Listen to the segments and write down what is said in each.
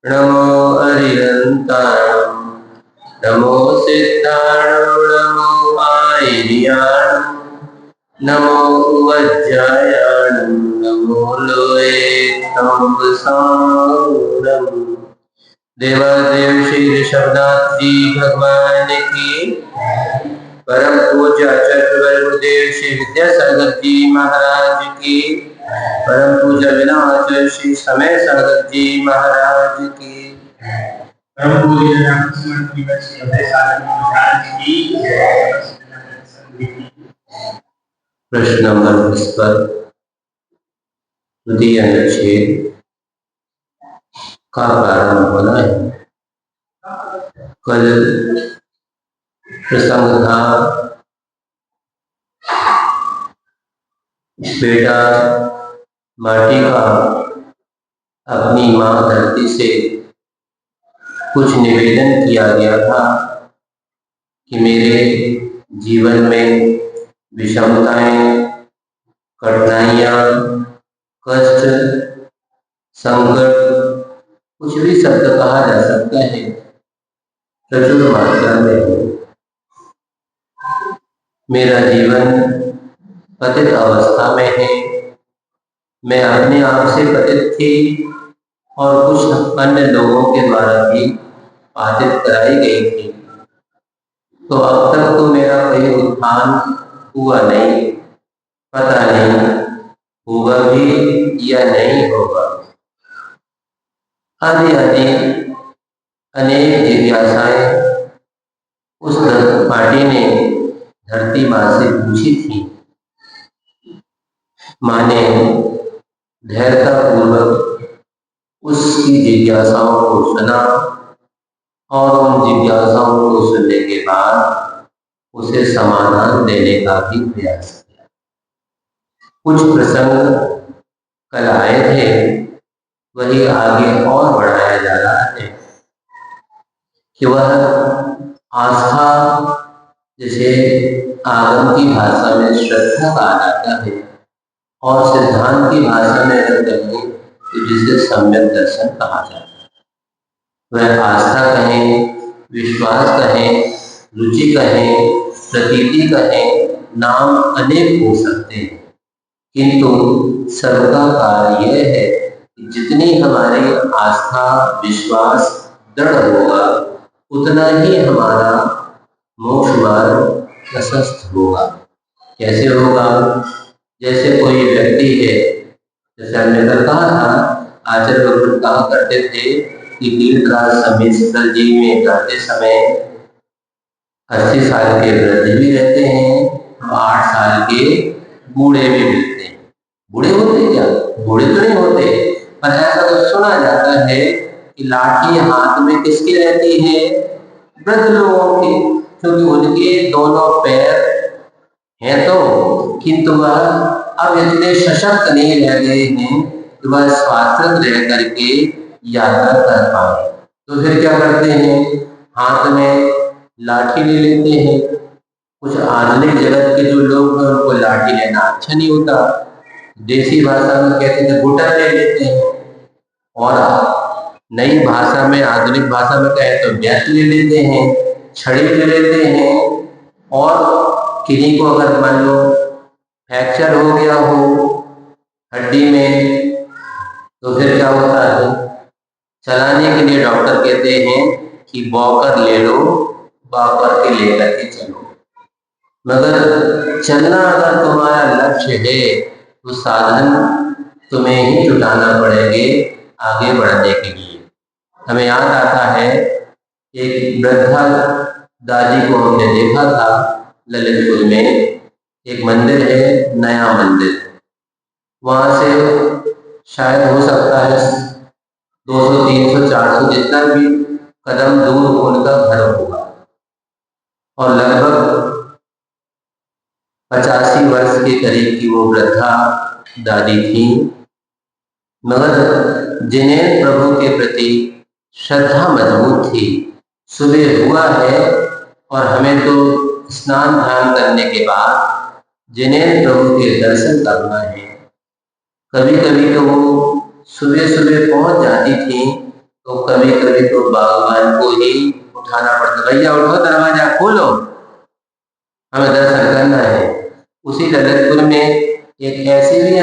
नमो अरिहन्ताणं नमो सिद्धाणं नमो आयर्याणं नमो वज्रायाणं नमो लोये तंबसाणं। देवादेव श्री ऋषभनाथ जी भगवान की, परम पूज्य आचार्य गुरुदेव श्री विद्यासागर जी महाराज की, परम पूज्य विनाचार्य श्री समय सागर जी महाराज की, परम पूज्य प्रश्न नंबर 20 पर द्वितीय अनुच्छेद का प्रारंभ होना है। कल प्रसंग था बेटा माटी का अपनी माँ धरती से कुछ निवेदन किया गया था कि मेरे जीवन में विषमताएं, कठिनाइयाँ, कष्ट, संकट, कुछ भी शब्द कहा जा सकता है, प्रचुर मात्रा में है। मेरा जीवन पतित अवस्था में है। मैं अपने आप से पतित थी और कुछ अन्य लोगों के द्वारा भी पातित कराई गई थी। तो अब तक तो मेरा कोई उत्थान हुआ नहीं, पता नहीं होगा भी या नहीं होगा। आदि आदि अनेक जिज्ञासाएं उस पार्टी ने धरती माँ से पूछी थी। माँ ने धैर्यतापूर्वक उसकी जिज्ञासाओं को सुना और उन जिज्ञासाओं को सुनने के बाद उसे समाधान देने का भी प्रयास किया। कुछ प्रसंग कल आए थे, वही आगे और बढ़ाया जा रहा है कि वह आस्था, जिसे आगम की भाषा में श्रद्धा कहा जाता है और सिद्धांत की भाषा में कहें तो जिसे सम्यक दर्शन कहा जाता है, वह आस्था कहें, विश्वास कहें, रुचि कहें, प्रतीति कहें, नाम अनेक हो सकते हैं, किंतु सबका कार्य यह है कि जितनी हमारी आस्था विश्वास दृढ़ होगा उतना ही हमारा मोक्ष मार्ग प्रशस्त होगा। कैसे होगा? जैसे कोई व्यक्ति है, जैसे हमने कल कहा था, आचार्य गुरु कहा करते थे कि तीर्थराज समेश्वर जी में जाते समय 80 साल के वृद्ध भी रहते हैं, 8 साल के बूढ़े भी मिलते हैं। बूढ़े होते क्या? बूढ़े तो नहीं होते, पर ऐसा तो सुना जाता है कि लाठी हाथ में किसकी रहती है? वृद्ध लोगों की, क्योंकि उनके दोनों पैर हैं तो, किंतु वह अब इतने सशक्त नहीं रह गए हैं कि वह स्वास्थ्य रह करके यात्रा कर पाए। तो फिर क्या करते हैं? हाथ में लाठी ले लेते हैं। कुछ आधुनिक जगत के जो लोग हैं उनको लाठी लेना अच्छा नहीं होता, देसी भाषा में कहते थे गुटा ले लेते हैं, और नई भाषा में, आधुनिक भाषा में कहे तो बैत ले लेते हैं, छड़ी ले लेते हैं। और किन्हीं को अगर मान लो फ्रैक्चर हो गया हो हड्डी में, तो फिर क्या होता है? चलाने के लिए डॉक्टर कहते हैं कि वॉकर ले लो, वॉकर के लेकर के चलो। मगर चलना अगर तुम्हारा लक्ष्य है तो साधन तुम्हें ही जुटाना पड़ेंगे आगे बढ़ने के लिए। हमें याद आता है एक वृद्धा दादी को हमने देखा था ललितपुर में, एक मंदिर है, नया मंदिर, वहां से शायद हो सकता है 200, 300, 400 जितना भी कदम दूर उनका घर होगा, और लगभग 85 वर्ष के करीब की वो वृद्धा दादी थी। मगर जिन्हें प्रभु के प्रति श्रद्धा मजबूत थी। सुबह हुआ है और हमें तो स्नान ध्यान करने के बाद जिन्हें प्रभु के दर्शन करना है, कभी कभी तो वो सुबह सुबह पहुंच जाती थी तो कभी कभी तो बागवान को ही उठाना पड़ता, भैया उठो, दरवाजा खोलो, हमें दर्शन करना है। उसी ललितपुर में एक ऐसी भी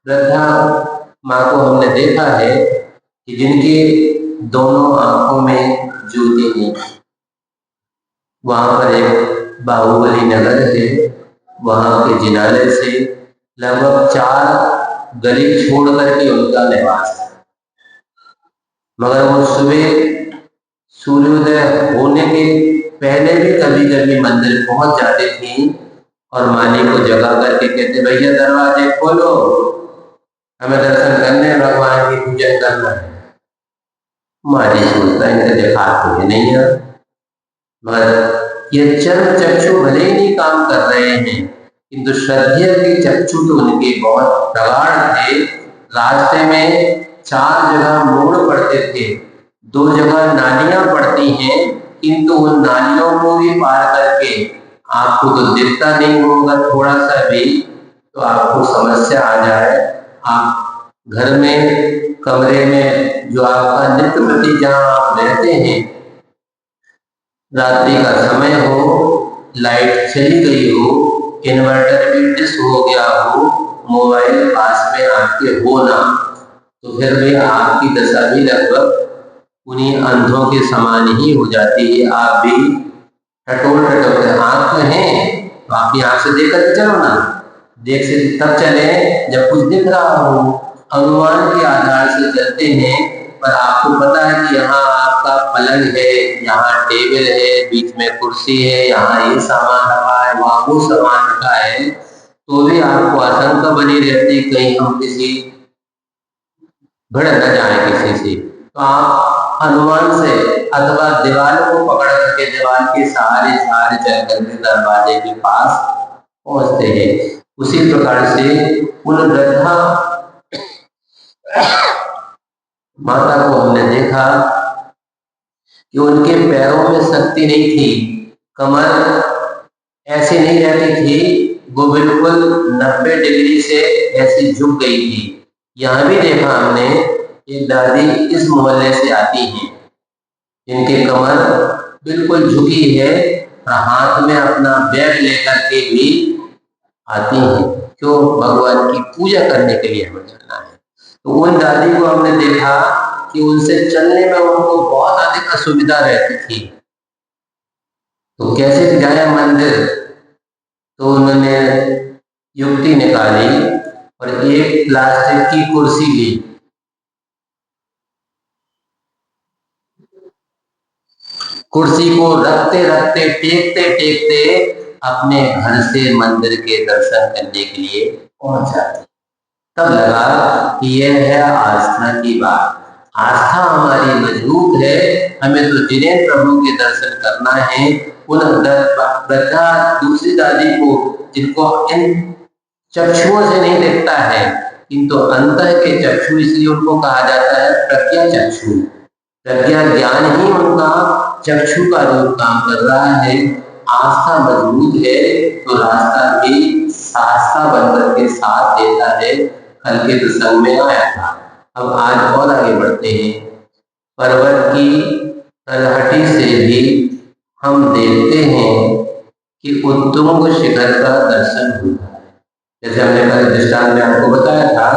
वृद्धा माँ को हमने देखा है कि जिनके दोनों आंखों में ज्योति नहीं। वहां पर एक बाहुबली नगर है, वहां के जिनालय से लगभग 4 गली छोड़ करके उनका निवास है। मगर वो सुबह सूर्योदय होने के पहले भी कभी कभी मंदिर पहुंच जाते थे और माली को जगा करके कहते, भैया दरवाजे खोलो, हमें दर्शन करने, भगवान की पूजा करना है। माली सोचता इनका देखा तो नहीं है, मगर ये चर्म चक्षु भले ही नहीं काम कर रहे हैं, किंतु श्रद्धेय के चक्षु तो उनके बहुत प्रगाढ़ थे। रास्ते में 4 जगह मोड़ पड़ते थे, 2 जगह नालियां पड़ती हैं, किंतु उन नालियों को भी पार करके आपको तो दिखता नहीं होगा थोड़ा सा भी, तो आपको समस्या आ जाए। आप घर में कमरे में जो आपका नित्य प्रति जहाँ आप रहते हैं, रात्रि का समय हो, लाइट चली गई हो, इन्वर्टर भी डिस हो गया हो, मोबाइल पास में आपके हो ना, तो फिर भी आपकी दशा भी लगभग उन्हीं अंधों के समान ही हो जाती है। आप भी टटोल टटोल, आंख तो है तो आपकी आंख से देख करके चलो ना, देख से तब चले जब कुछ दिख रहा हो। अनुमान के आधार से चलते हैं, पर आपको पता है कि यहाँ आपका पलंग है, यहाँ टेबल है, बीच में कुर्सी है, यहाँ ये सामान रखा है, वहाँ वो सामान रखा है, तो भी आपको आशंका बनी रहती कहीं हम किसी भिड़ न जाए किसी से। तो आप अनुमान से अथवा दीवार को पकड़ करके दीवार के सहारे सहारे चल करके दरवाजे के पास पहुंचते हैं। उसी प्रकार से उन वृद्धा माता को हमने देखा कि उनके पैरों में शक्ति नहीं थी, कमर ऐसी नहीं रहती थी, वो बिल्कुल 90 डिग्री से ऐसी झुक गई थी। यहाँ भी देखा हमने, एक दादी इस मोहल्ले से आती हैं, इनके कमर बिल्कुल झुकी है और हाथ में अपना बैग लेकर के भी आती हैं। क्यों? भगवान की पूजा करने के लिए हमें जाना है। तो उन दादी को हमने देखा कि उनसे चलने में उनको बहुत अधिक असुविधा रहती थी, तो कैसे जाए मंदिर? तो उन्होंने युक्ति निकाली और एक प्लास्टिक की कुर्सी ली, कुर्सी को रखते रखते टेकते टेकते अपने घर से मंदिर के दर्शन करने के लिए पहुंच जाती। तब लगा कि यह है आस्था की बात। आस्था हमारी मजबूत है, हमें तो जिन्हें प्रभु के दर्शन करना है, उन वृद्धा दूसरी दादी को, जिनको इन चक्षुओं से नहीं दिखता है, किंतु अंतर के चक्षु, इसलिए उनको कहा जाता है प्रज्ञा चक्षु। प्रज्ञा ज्ञान ही उनका चक्षु का रूप काम कर रहा है। आस्था मजबूत है तो रास्ता भी शास्ता बनकर के साथ देता है। कल के प्रसंग में आया था। अब आज और आगे बढ़ते हैं। पर्वत की तलहटी से भी हम देखते हैं कि उत्तुंग शिखर का दर्शन होता है। जैसे हमने कल दृष्टांत में आपको बताया था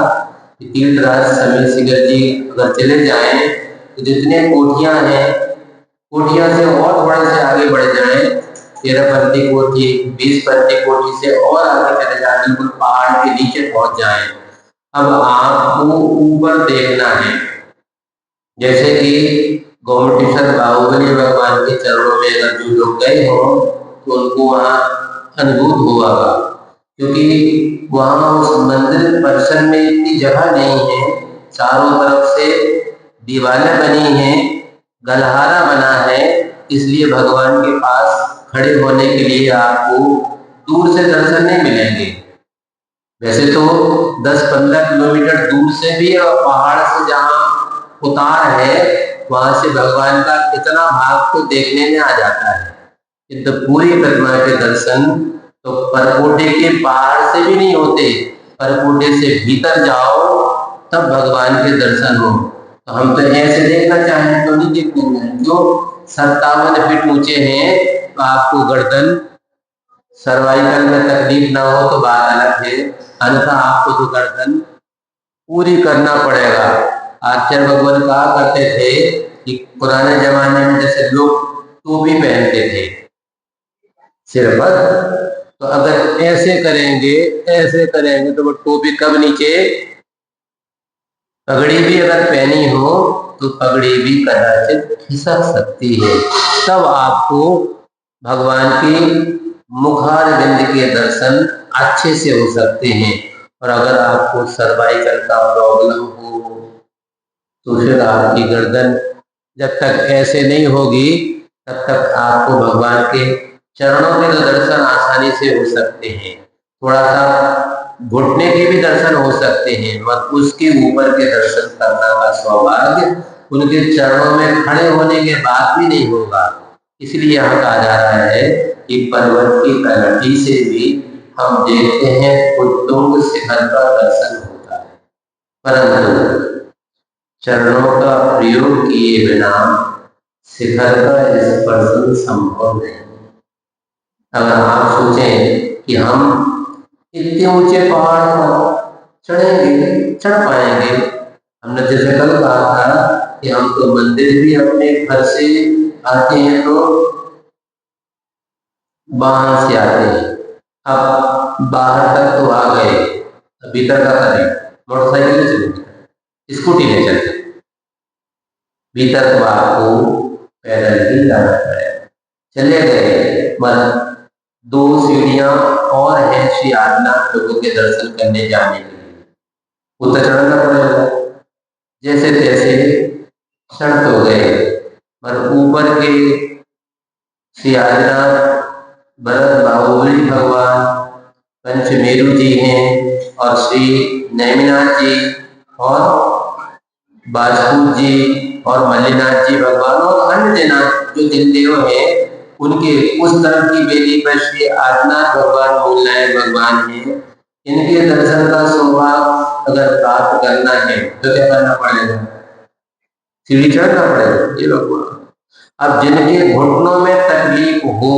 कि तीर्थराज समीर शिखर जी अगर चले जाएं तो जितने कोठियां हैं, कोठियां से और थोड़ा से आगे बढ़ जाएं, 13 कोठी, 20 कोठी से और आगे चले जाए, बिल्कुल पहाड़ के नीचे पहुंच जाएं। अब आपको ऊपर देखना है, जैसे कि गोमटेश्वर बाहुबली भगवान के चरणों में अगर जो लोग गए हो तो उनको वहाँ अनुभूत हुआ, क्योंकि वहाँ उस मंदिर परिसर में इतनी जगह नहीं है, चारों तरफ से दीवारें बनी हैं, गलहारा बना है, इसलिए भगवान के पास खड़े होने के लिए आपको दूर से दर्शन नहीं मिलेंगे। वैसे तो 10-15 किलोमीटर दूर से भी और पहाड़ से जहाँ उतार है वहां से भगवान का इतना भाग तो देखने में आ जाता है, किंतु पूरी प्रतिमा के दर्शन तो परकोटे के पहाड़ से भी नहीं होते। परकोटे से भीतर जाओ तब भगवान के दर्शन हो। तो हम तो ऐसे देखना चाहें तो नहीं देख लेंगे। जो 57 फीट ऊंचे हैं तो आपको गर्दन सर्वाइकल में तकलीफ ना हो तो बात अलग है, अन्यथा आपको तो गर्दन पूरी करना पड़ेगा। आचार्य भगवान कहा करते थे कि पुराने जमाने में जैसे लोग टोपी पहनते थे सिर पर, तो अगर ऐसे करेंगे तो वो टोपी कब नीचे, पगड़ी भी अगर पहनी हो तो पगड़ी भी कदाचित खिसक सकती है। तब आपको भगवान की मुखारविंद के दर्शन अच्छे से हो सकते हैं। और अगर आपको सर्वाइकल का प्रॉब्लम हो तो फिर आपकी गर्दन जब तक ऐसे नहीं होगी तब तक आपको भगवान के चरणों के दर्शन आसानी से हो सकते हैं। थोड़ा सा घुटने के भी दर्शन हो सकते हैं, मगर उसके ऊपर के दर्शन करने का सौभाग्य उनके चरणों में खड़े होने के बाद भी नहीं होगा। इसलिए यहाँ कहा जा रहा है कि पर्वत की तलहटी से भी हम देखते हैं उत्तुंग शिखर का दर्शन होता है, परंतु चरणों का प्रयोग किए बिना शिखर का स्पर्शन संभव नहीं। अगर आप सोचें कि हम इतने ऊंचे पहाड़ पर चढ़ पाएंगे, हमने जैसे कल कहा था कि हम तो मंदिर भी अपने घर से आते हैं तो वाहन से आते हैं, अब बाहर तक तो आ गए, भीतर का करें मोटरसाइकिल से चलेंगे, स्कूटी ले चलते, भीतर तो आपको पैदल ही जाना पड़ेगा। चले गए, मगर 2 सीढ़ियां और है श्री आदिनाथ लोगों के दर्शन करने जाने के लिए, उतर चढ़ना पड़ेगा। जैसे तैसे चढ़ तो गए, मगर ऊपर के श्री आदिनाथ भरत बाहुबली भगवान पंचमेरु जी हैं और श्री नेमिनाथ जी और बाजपूत जी और मल्लिनाथ जी भगवान और अन्य दिनाथ जो जिन देव हैं उनके उस तरफ की बेदी पर श्री आदिनाथ भगवान मूलनायक भगवान हैं। इनके दर्शन का सौभाग्य अगर प्राप्त करना है तो क्या करना पड़ेगा, सीढ़ी चढ़ना पड़ेगा। ये भगवान अब जिनके घुटनों में तकलीफ हो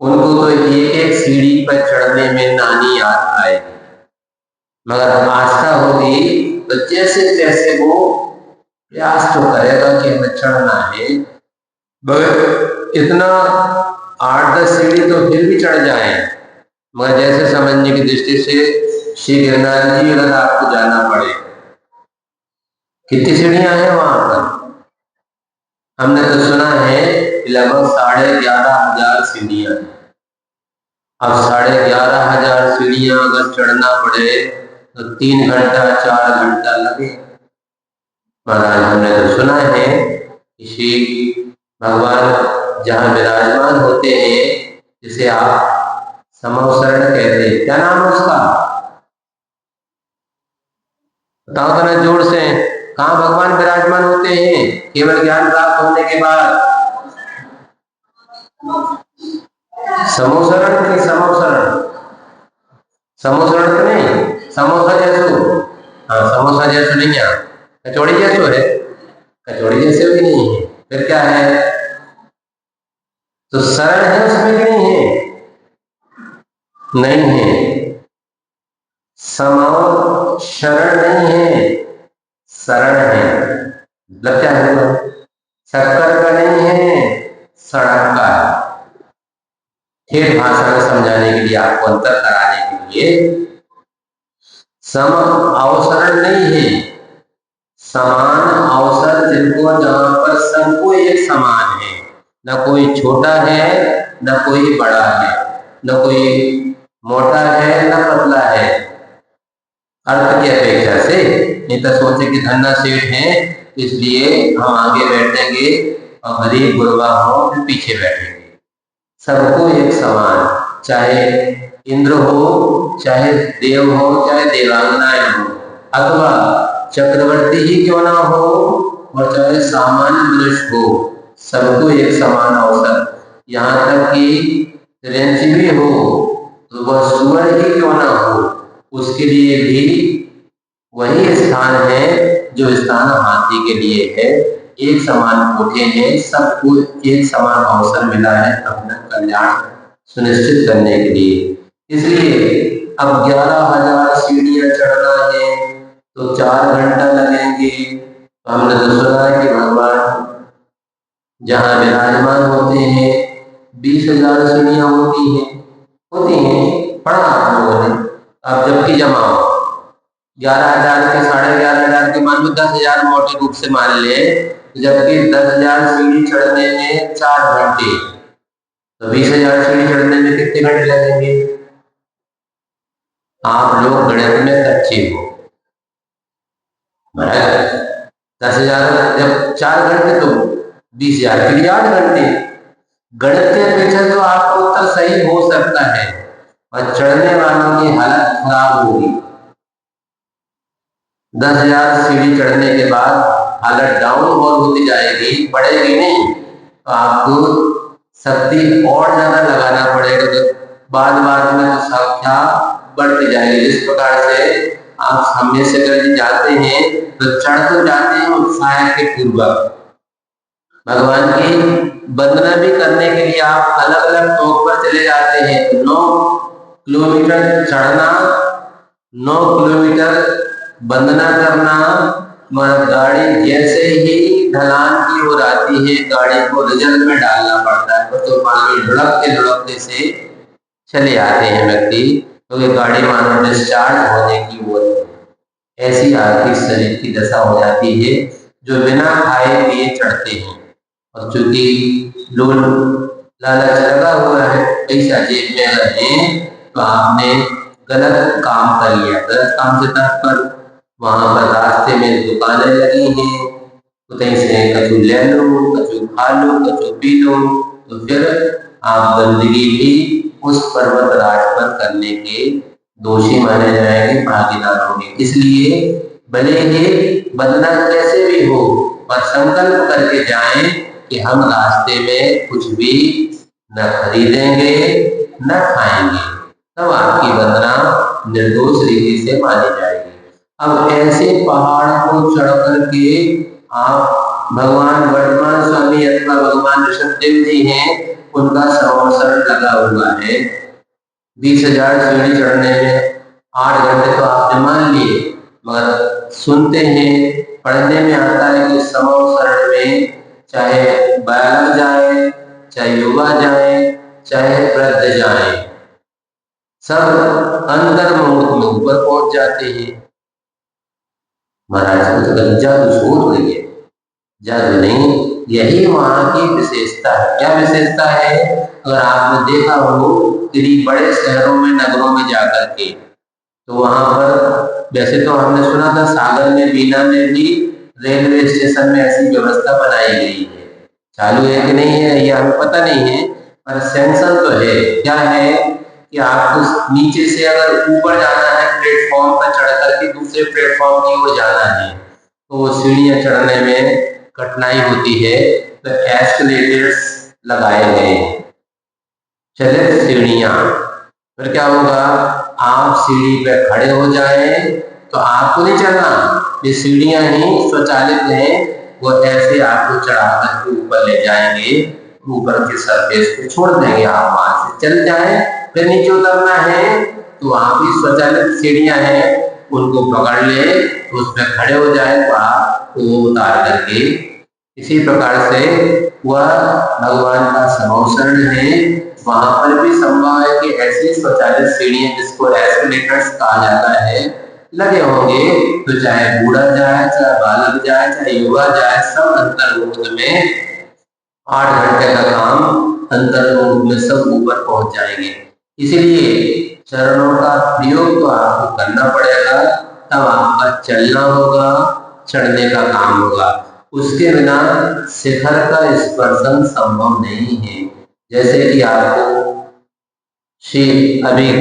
उनको तो एक सीढ़ी पर चढ़ने में नानी याद आएगी, मगर आस्था होगी तो जैसे तैसे वो प्रयास तो करेगा कि हमें चढ़ना है। इतना 8-10 सीढ़ी तो फिर भी चढ़ जाए, मगर जैसे समझने की दृष्टि से श्री गिरनार जी अगर आपको जाना पड़े, कितनी सीढ़ियां हैं वहां पर, हमने तो सुना है लगभग 11,500 सीढ़ियां। अब 11,500 सीढ़ियां अगर चढ़ना पड़े तो 3 घंटा 4 घंटा लगे। महाराज हमने तो सुना है कि श्री भगवान जहाँ विराजमान होते हैं, जिसे आप समवसरण कहते हैं, क्या नाम है उसका, बताओ तो ना जोर से, कहाँ भगवान विराजमान होते हैं केवल ज्ञान प्राप्त होने के बाद, समोसरण नहीं, समोसरण तो नहीं, समोसा जैसो, हाँ समोसा जैसो नहीं है, कचौड़ी जैसो है, कचौड़ी जैसे भी नहीं है, फिर क्या है, तो शरण है उसमें कि नहीं है, नहीं है, समाव शरण नहीं है, शरण है, लगता है शक्कर का नहीं है, सड़क का है। ठेठ भाषा में समझाने के लिए, आपको अंतर कराने के लिए, सम अवसरण नहीं है, समान अवसर जिनको, जहां पर सबको एक समान है, न कोई छोटा है न कोई बड़ा है, न कोई मोटा है न पतला है, अर्थ की अपेक्षा से। नहीं तो सोचे कि धन्ना सेठ है इसलिए हम आगे बैठेंगे और गरीब गुरबा हो फिर पीछे बैठेंगे। सबको एक समान, चाहे इंद्र हो, चाहे देव हो, चाहे देवांगनाएं हो, अथवा चक्रवर्ती ही क्यों ना हो और चाहे सामान्य मनुष्य हो, सबको एक समान अवसर। यहाँ तक कि रेंच भी हो तो वह सुअर ही क्यों ना हो, उसके लिए भी वही स्थान है जो स्थान हाथी के लिए है। एक समान कोठे हैं, सबको एक समान अवसर मिला है अपना कल्याण सुनिश्चित करने के लिए। इसलिए अब 11,000 सीढ़ियां चढ़ना है तो 4 घंटा लगेंगे। तो हमने तो सुना है कि भगवान जहाँ विराजमान होते हैं 20,000 सीढ़ियां होती हैं, पढ़ा आप लोगों ने। अब जबकि जमाओ 11,000 के 11,500 के मान लो 10,000 मोटे रूप से मान ले, जबकि 10,000 सीढ़ी चढ़ने में 4 घंटे, तो 20,000 सीढ़ी चढ़ने में कितने घंटे लगेंगे? आप लोग गणित में कच्चे हो। 10,000 जब 4 घंटे तो 20,000 के लिए 8 घंटे। गणित के अपेक्षा तो आपका उत्तर सही हो सकता है और चढ़ने वालों की हालत खराब होगी। 10,000 सीढ़ी चढ़ने के बाद हालत डाउन और होती जाएगी, बढ़ेगी नहीं। तो आपको शक्ति और ज्यादा लगाना पड़ेगा, तो बाद में तो संख्या बढ़ती जाएगी। इस प्रकार से आप सामने से अगर जाते हैं तो चढ़ तो जाते हैं उत्साह के पूर्वक। भगवान की वंदना भी करने के लिए आप अलग अलग टोक पर चले जाते हैं। 9 किलोमीटर चढ़ना, 9 किलोमीटर वंदना करना, मगर गाड़ी जैसे ही ढलान की ओर आती है गाड़ी को रिजर्व में डालना पड़ता है, तो पानी लुढ़कते से चले आते हैं व्यक्ति, क्योंकि तो गाड़ी मानो डिस्चार्ज होने की ओर। ऐसी आर्थिक शरीर की दशा हो जाती है जो बिना खाए पिए चढ़ते हैं, और चूंकि लोल लालच लगा हुआ है, पैसा जेब में अगर है तो आपने गलत काम कर लिया। गलत काम से तात्पर्य वहां पर रास्ते में दुकानें लगी हैं, तो कहीं से कचू ले लो, कचू खा लो, कचू पी लो, तो फिर आप गंदगी भी उस पर्वत राज पर करने के दोषी माने जाएंगे, भागीदार होंगे। इसलिए भले ही बदला कैसे भी हो, पर संकल्प करके जाएं कि हम रास्ते में कुछ भी न खरीदेंगे न खाएंगे, तब आपकी वंदना निर्दोष रीति से मानी जाएगी। अब ऐसे पहाड़ को चढ़ करके आप भगवान वर्तमान स्वामी अथवा भगवान ऋषभदेव जी हैं, उनका संवत्सर लगा हुआ है। 20,000 सीढ़ी चढ़ने में 8 घंटे तो आपने मान लिए, मगर सुनते हैं, पढ़ने में आता है कि संवत्सर में चाहे बालक जाए, चाहे युवा जाए, चाहे वृद्ध जाए, सब अंतर मुहूर्त में ऊपर पहुंच जाते हैं। महाराज को तो जादू छूट गई है, जादू नहीं, यही वहां की विशेषता है। क्या विशेषता है? अगर आपने देखा हो किसी बड़े शहरों में, नगरों में जाकर के, तो वहां पर वैसे तो हमने सुना था सागर में, बीना में भी रेलवे स्टेशन में ऐसी व्यवस्था बनाई गई है। चालू है कि नहीं है ये हमें पता नहीं है, पर सैंक्शन तो है। क्या है कि आपको नीचे से अगर ऊपर जाना है, प्लेटफॉर्म पर चढ़ करके दूसरे प्लेटफॉर्म की ओर जाना है, तो वो सीढ़ियां चढ़ने में कठिनाई होती है, तो एस्केलेटर्स लगाए गए हैं, चले सीढ़ियां। फिर क्या होगा, आप सीढ़ी पे खड़े हो जाए तो आपको नहीं चढ़ना, ये सीढ़ियां ही स्वचालित हैं, वो ऐसे आपको चढ़ा करके ऊपर ले जाएंगे, ऊपर के सरफेस को छोड़ देंगे, आप वहां से चल जाए। फिर नीचे उतरना है तो वहां भी स्वचालित सीढ़ियां हैं, उनको पकड़ ले, तो उसमें खड़े हो जाए तो आपको उतार करके। इसी प्रकार से वह भगवान का संवत्सरण है, वहां पर भी संभव है कि ऐसी स्वचालित सीढ़ियां, जिसको एस्केलेटर्स कहा जाता है, लगे होंगे। तो चाहे बूढ़ा जाए, चाहे बालक जाए, चाहे युवा जाए, सब अंतर्मुहूर्त में 8 घंटे का काम अंतर्मुहूर्त में सब ऊपर पहुंच जाएंगे। इसलिए चरणों का प्रयोग तो आपको करना पड़ेगा, तब आपका चलना होगा, चढ़ने का काम होगा। उसके बिना शिखर का स्पर्शन संभव नहीं है। जैसे कि आपको अभी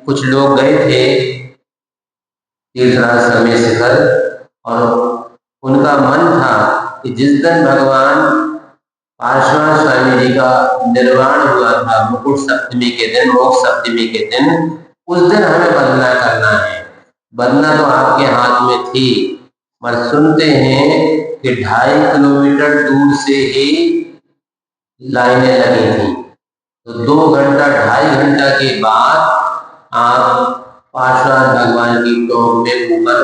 कुछ लोग गए थे तीर्थराज समय शिखर, और उनका मन था कि जिस दिन भगवान पार्श्वनाथ स्वामी जी का निर्वाण हुआ था, मुकुट सप्तमी के दिन, मोक्ष सप्तमी के दिन, उस दिन हमें वंदना करना है। वंदना तो आपके हाथ में थी, पर सुनते हैं कि 2.5 किलोमीटर दूर से ही लाइनें लगी थी, तो 2 घंटा 2.5 घंटा के बाद आप पार्श्वनाथ भगवान की टोंक में ऊपर,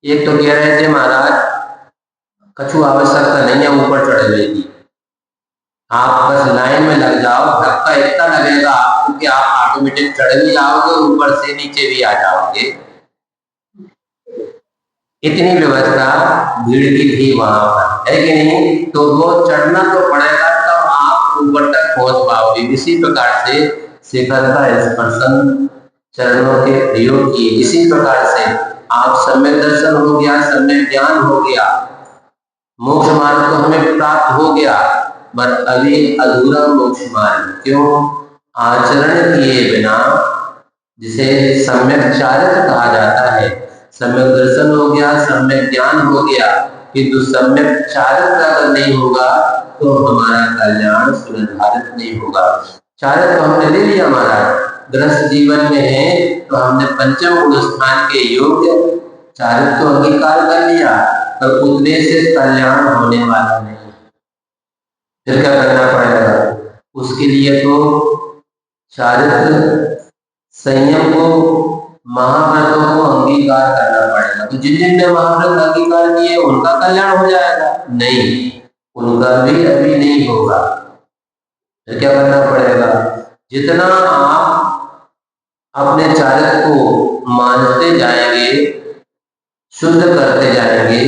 एक तो कह रहे थे महाराज कछु आवश्यकता नहीं है ऊपर चढ़ने की, आप बस लाइन में लग जाओ, धक्का इतना लगेगा आपको कि आप ऑटोमेटिक चढ़ भी जाओगे, ऊपर से नीचे भी आ जाओगे। इतनी व्यवस्था भीड़ की थी वहां पर, है कि नहीं? तो वो चढ़ना तो पड़ेगा तब आप ऊपर तक पहुंच पाओगे। इसी प्रकार से शिखर का स्पर्शन चरणों के प्रयोग किए। इसी प्रकार से आप सम्यक दर्शन हो गया, सम्यक ज्ञान हो गया, मोक्ष मार्ग तो हमें प्राप्त हो गया, पर अभी अधूरा मोक्ष मार्ग। क्यों? आचरण किए बिना, जिसे सम्यक चारित्र कहा जाता है, सम्यक दर्शन हो गया, सम्यक ज्ञान हो गया, किंतु सम्यक चारित्र अगर नहीं होगा तो हमारा कल्याण सुनिर्धारित नहीं होगा। चारित्र हमने ले लिया, हमारा गृहस्थ जीवन में है तो हमने पंचम गुण स्थान के योग्य चारित्र तो अंगीकार कर लिया, पर उतने से कल्याण होने वाला नहीं। फिर क्या करना पड़ेगा? उसके लिए तो चारित्र संयम को, महाव्रतों को अंगीकार करना पड़ेगा। तो जिन जिन ने महाव्रत अंगीकार किए उनका कल्याण हो जाएगा? नहीं, उनका भी अभी नहीं होगा। फिर क्या करना पड़ेगा? जितना आप अपने चारित्र को मानते जाएंगे, शुद्ध करते जाएंगे,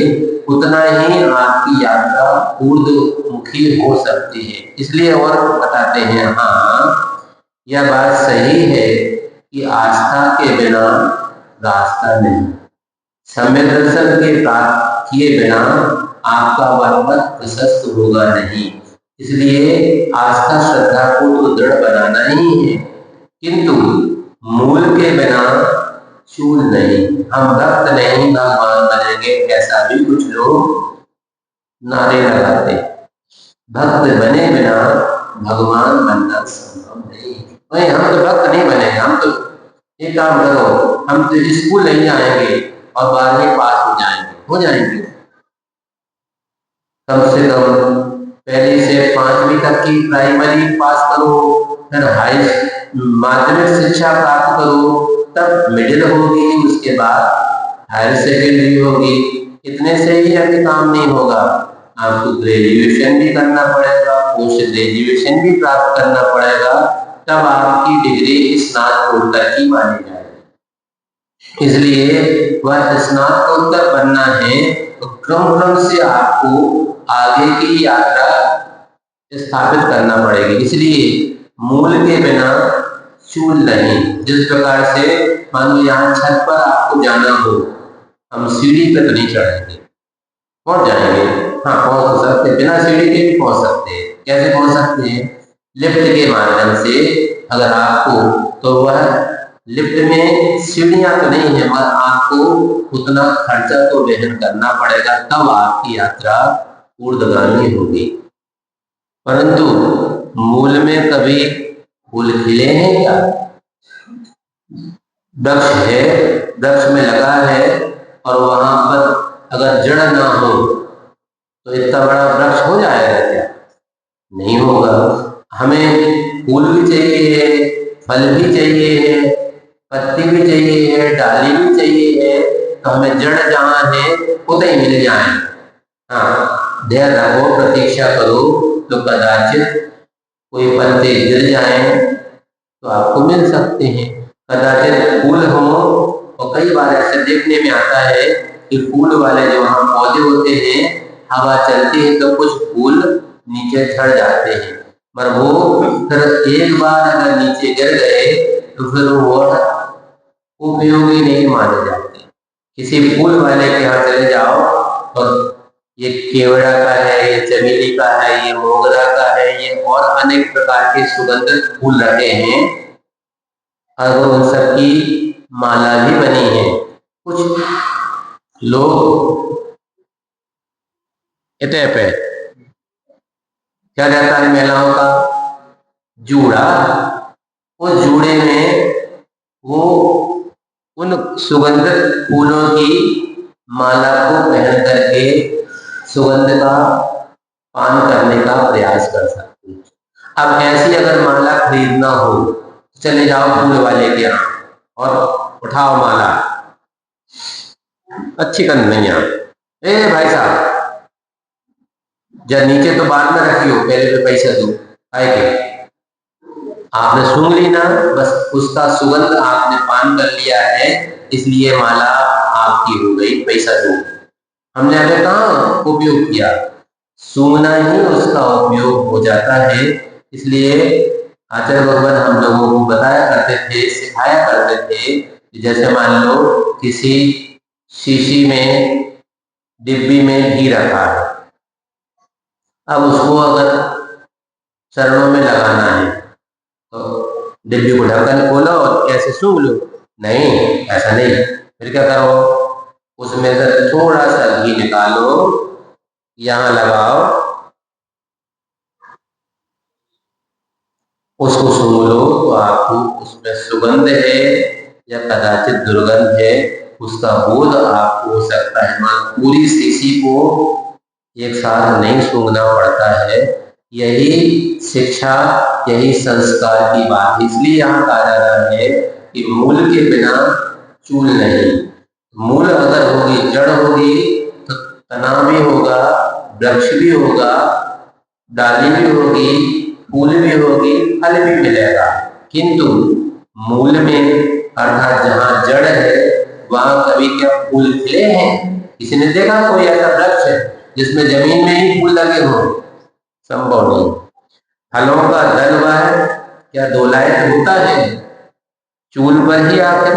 उतना ही आपकी यात्रा ऊर्ध्वमुखी हो सकती है। इसलिए और बताते हैं, हाँ यह बात सही है कि आस्था के बिना रास्ता नहीं, सम्यक दर्शन के प्राप्त किए बिना आपका वह प्रशस्त होगा नहीं। इसलिए आस्था श्रद्धा को तो दृढ़ बनाना ही है, किंतु मूल के बिना चूल नहीं। हम भक्त नहीं भगवान बनेंगे, ऐसा भी कुछ लोग नारे लगाते। भक्त बने बिना भगवान बनना संभव नहीं। नहीं, हम तो भक्त नहीं बनेंगे, हम तो एक काम करो, हम तो स्कूल नहीं जाएंगे और 12वीं पास हो जाएंगे। कम से कम पहली से 5वीं तक की प्राइमरी पास करो, फिर माध्यमिक शिक्षा प्राप्त करो, तब मिडिल होगी, उसके बाद हायर सेकेंडरी होगी। इतने से ही अभी काम नहीं होगा, आपको ग्रेजुएशन भी करना पड़ेगा, पोस्ट ग्रेजुएशन भी प्राप्त करना पड़ेगा, तब आपकी डिग्री स्नातकोत्तर की मानी जाएगी। इसलिए वह स्नातकोत्तर बनना है तो क्रम से आपको आगे की यात्रा स्थापित करना पड़ेगी। इसलिए मूल के बिना चूल नहीं। जिस प्रकार से मान लो यहाँ छत पर आपको जाना हो, हम सीढ़ी पे तो नहीं चढ़ेंगे, पहुंच जाएंगे, हाँ पहुंच सकते, बिना सीढ़ी के भी पहुंच सकते हैं। कैसे पहुंच सकते हैं? लिफ्ट के माध्यम से। अगर आपको, तो वह लिफ्ट में सीढ़ियां तो नहीं है, मगर आपको उतना खर्चा तो वहन करना पड़ेगा, तब आपकी यात्रा ऊर्ध्वगामी होगी। परंतु मूल में कभी फूल खिले हैं क्या? वृक्ष है, वृक्ष में लगा है, और वहां पर अगर जड़ ना हो तो इतना बड़ा वृक्ष हो जाएगा क्या? नहीं होगा। हमें फूल भी चाहिए, फल भी चाहिए, पत्ती भी चाहिए है, डाली भी चाहिए है, तो हमें जड़ जहां है उतने ही मिल जाए। हाँ, धैर्य रखो, प्रतीक्षा करो, तो कदाचित कोई पत्ते गिर जाएं तो आपको मिल सकते हैं, कदाचित फूल हो। और कई बार ऐसे देखने में आता है कि फूल वाले जो वहां पौधे होते हैं, हवा चलती है तो कुछ फूल नीचे झड़ जाते हैं, पर वो फिर एक बार अगर नीचे गिर गए तो फिर वो उपयोगी नहीं माने जाते। किसी फूल वाले के यहाँ चले जाओ और ये केवड़ा का है, ये चमेली का है, ये मोगरा का है, ये और अनेक प्रकार के सुगंधित फूल रखे हैं, और उन सबकी माला भी बनी है। कुछ लोग इतने पे क्या रहता है महिलाओं का जूड़ा, उस जूड़े में वो उन सुगंधित फूलों की माला को पहन करके सुगंध का पान करने का प्रयास कर सकते हैं। अब ऐसी अगर माला खरीदना हो तो चले जाओ फूल वाले के यहाँ और उठाओ माला, अच्छी गंध नहीं आ। ए भाई साहब, जब नीचे तो बाद में रखी हो, पहले तो पैसा दो। आए के आपने सूंघ ली ना, बस उसका सुगंध आपने पान कर लिया है, इसलिए माला आपकी हो गई, पैसा दो। हमने अभी कहाँ उपयोग किया, सूंघना ही उसका उपयोग हो जाता है। इसलिए आचार्य भगवान हम लोगों को बताया करते थे, सिखाया करते थे, जैसे मान लो किसी शीशी में, डिब्बी में घी रखा है, अब उसको अगर चरणों में लगाना है तो डिब्बी को ढक्कन खोलो और कैसे सूंघ लो, नहीं ऐसा नहीं। फिर क्या करो, उसमें से थोड़ा सा घी निकालो, यहाँ लगाओ, उसको सूंघ लो, तो आपको उसमें सुगंध है या कदाचित दुर्गंध है, उसका बोध आपको हो सकता है। पूरी शीशी को एक साथ नहीं सूंघना पड़ता है। यही शिक्षा, यही संस्कार की बात। इसलिए यहाँ कहा जा रहा है कि मूल के बिना चूल नहीं। मूल अगर होगी, जड़ होगी, तो तना भी होगा, वृक्ष भी होगा, डाली भी होगी, फूल भी होगी, फल भी मिलेगा। किंतु मूल में अर्थात जहाँ जड़ है वहां कभी क्या फूल खिले हैं? किसी ने देखा कोई ऐसा वृक्ष है जिसमें जमीन में ही फूल लगे हो? संभव नहीं। फलों का धन वह क्या दोलायत होता है चूल पर ही आकर?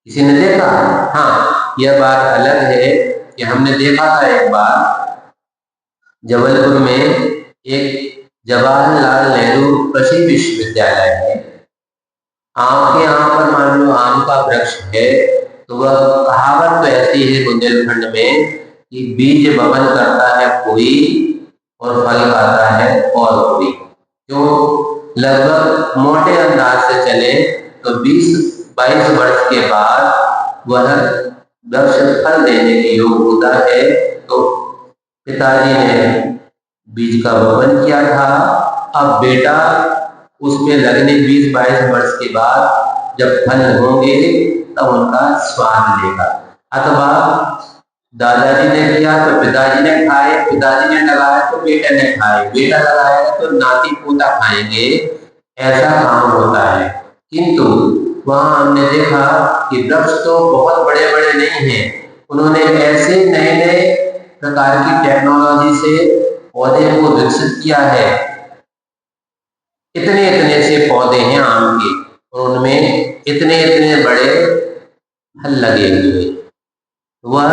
किसी ने देखा? हाँ, यह बात अलग है कि हमने देखा था एक बार जबलपुर में एक जवाहरलाल नेहरू कृषि विश्वविद्यालय है। आपके यहाँ पर मान लो आम का वृक्ष है, तो वह कहावत तो ऐसी है बुंदेलखंड में कि बीज वपन करता है कोई और फल खाता है और कोई। जो लगभग मोटे अंदाज से चले तो 20-22 वर्ष के बाद वह वृक्ष फल देने के योग होता है। तो पिताजी ने बीज का वपन किया था, अब बेटा उसमें लगने 20-22 वर्ष के बाद जब फल होंगे तब उनका स्वाद लेगा। अथवा दादाजी ने किया तो पिताजी ने खाए, पिताजी ने लगाया तो बेटे ने खाए, बेटा लगाएगा तो नाती पोता खाएंगे, ऐसा काम होता है। किंतु वहां हमने देखा कि वृक्ष तो बहुत बड़े बड़े नहीं हैं, उन्होंने ऐसे नए नए प्रकार की टेक्नोलॉजी से पौधे को विकसित किया है। इतने इतने से पौधे हैं आम के और उनमें इतने इतने बड़े फल लगे हुए। वह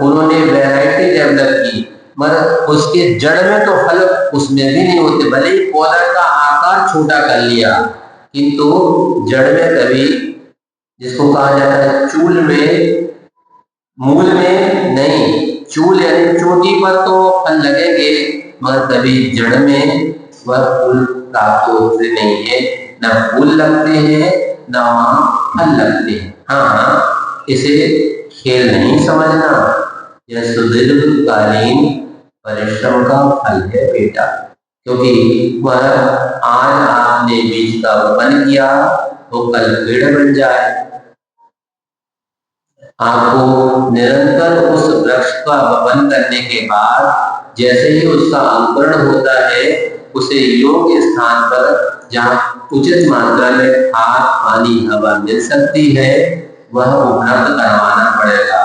उन्होंने वैरायटी डेवलप की, मगर उसके जड़ में तो फल उसमें भी नहीं होते। भले ही पौधा का आकार छोटा कर लिया, किंतु जड़ में कभी, जिसको कहा जाता है चूल में, मूल में नहीं। चूल यानी चोटी पर तो फल लगेंगे, मगर कभी जड़ में वह फूल प्राप्त होते नहीं है। न फूल लगते हैं न वहां फल लगते हैं। हाँ, इसे खेल नहीं समझना, यह सुदीर्घकालीन परिश्रम का फल है बेटा। क्योंकि वह आज आपने बीज का वपन किया तो कल पेड़ बन जाए। आपको निरंतर उस वृक्ष का वपन करने के बाद जैसे ही उसका अंकुरण होता है, उसे योग्य स्थान पर जहाँ उचित मात्रा में खाद, पानी, हवा मिल सकती है, वह उपलब्ध करवाना पड़ेगा।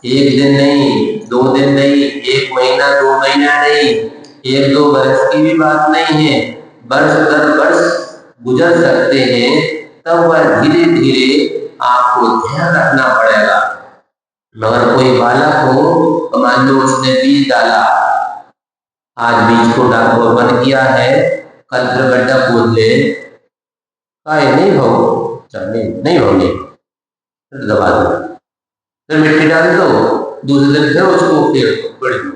एक दिन नहीं, 2 दिन नहीं, 1 महीना 2 महीना नहीं, 1-2 वर्ष की भी बात नहीं है, वर्ष दर वर्ष गुजर सकते हैं। तब वह धीरे धीरे आपको ध्यान रखना पड़ेगा। मगर कोई बालक हो तो मान लो उसने बीज डाला, आज बीज को वपन किया है, कल फिर गड्ढा खोद ले, नहीं हो, नहीं होंगे, फिर दबा दो, फिर मिट्टी डाल दो, दूसरे दिन फिर उसको बढ़ दो।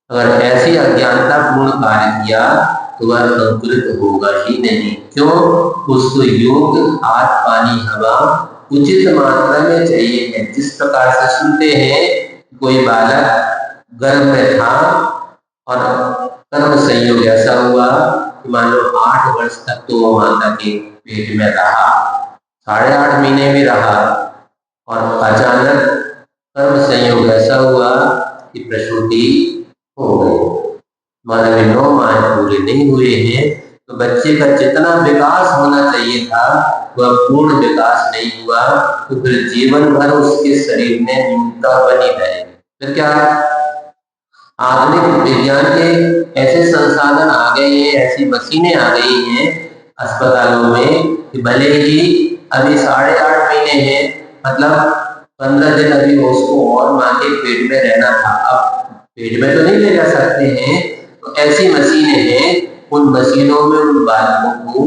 अगर ऐसी अज्ञानता पूर्ण कार्य किया तो वह अंकुरित होगा ही नहीं। क्यों? उसको योग, खाद, पानी, हवा उचित मात्रा में चाहिए है। जिस प्रकार से सुनते हैं कोई बालक गर्भ में था और कर्म संयोग ऐसा हुआ कि मान लो 8 वर्ष तक तो वो माता के पेट में रहा, 8.5 महीने में रहा, और अचानक कर्म संयोग ऐसा हुआ कि प्रसूति हो गई। मानव 9 माह पूरे नहीं हुए हैं तो बच्चे का जितना विकास होना चाहिए था वह पूर्ण विकास नहीं हुआ, तो फिर जीवन भर उसके शरीर में न्यूनता बनी रहेगी। फिर क्या, आधुनिक विज्ञान के ऐसे संसाधन आ गए हैं, ऐसी मशीनें आ गई हैं अस्पतालों में कि भले ही अभी 8.5 महीने हैं, मतलब 15 दिन अभी उसको और माँ के पेट में रहना था, अब पेट में तो नहीं ले जा सकते हैं, तो ऐसी मशीनें हैं, उन मशीनों में उन बालकों को